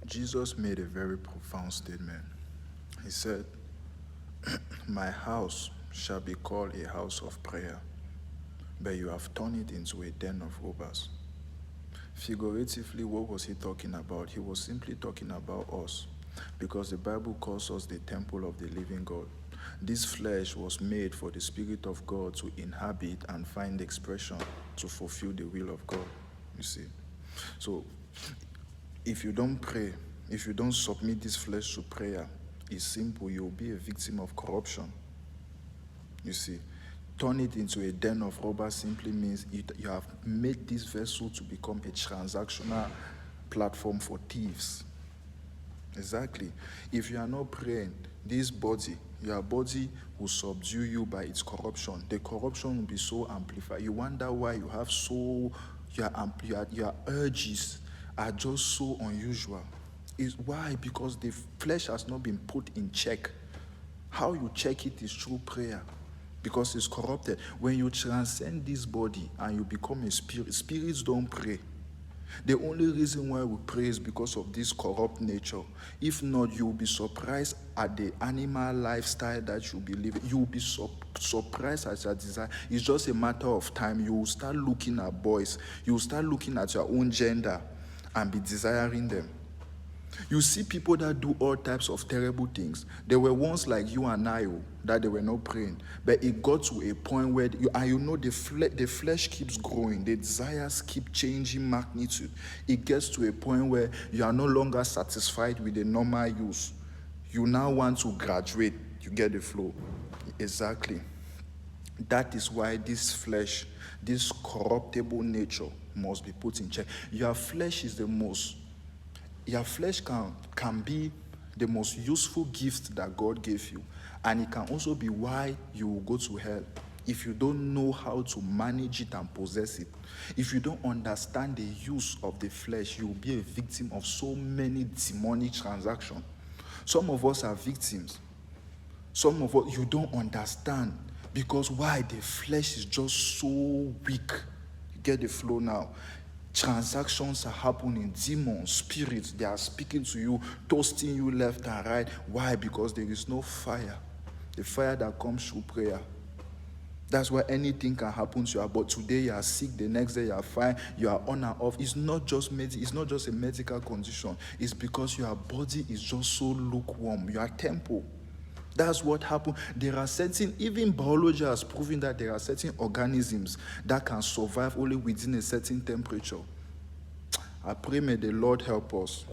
Jesus made a very profound statement. He said, "My house shall be called a house of prayer, but you have turned it into a den of robbers." Figuratively, what was he talking about? He was simply talking about us, because the Bible calls us the temple of the living God. This flesh was made for the Spirit of God to inhabit and find expression to fulfill the will of God, you see. So, if you don't pray, if you don't submit this flesh to prayer, it's simple, you'll be a victim of corruption, you see. Turn it into a den of robbers simply means you have made this vessel to become a transactional platform for thieves. Exactly. If you are not praying, this body, your body will subdue you by its corruption. The corruption will be so amplified. You wonder why you have your urges are just so unusual. Is why? Because the flesh has not been put in check. How you check it is through prayer, because it's corrupted. When you transcend this body and you become a spirit, spirits don't pray. The only reason why we pray is because of this corrupt nature. If not, you'll be surprised at the animal lifestyle that you'll be living. You'll be surprised at your desire. It's just a matter of time. You will start looking at boys. You will start looking at your own gender and be desiring them. You see people that do all types of terrible things. They were once like you and I, that they were not praying. But it got to a point where, the flesh keeps growing. The desires keep changing magnitude. It gets to a point where you are no longer satisfied with the normal use. You now want to graduate. You get the flow. Exactly. That is why this flesh, this corruptible nature must be put in check. Your flesh can be the most useful gift that God gave you. And it can also be why you will go to hell if you don't know how to manage it and possess it. If you don't understand the use of the flesh, you will be a victim of so many demonic transactions. Some of us are victims. Some of us, you don't understand. Because why? The flesh is just so weak. You get the flow now. Transactions are happening. Demons, spirits, they are speaking to you, toasting you left and right. Why? Because there is no fire. The fire that comes through prayer. That's why anything can happen to you. But today you are sick, the next day you are fine, you are on and off. It's not just a medical condition. It's because your body is just so lukewarm. You are temple. That's what happened. There are even biology has proven that there are certain organisms that can survive only within a certain temperature. I pray may the Lord help us.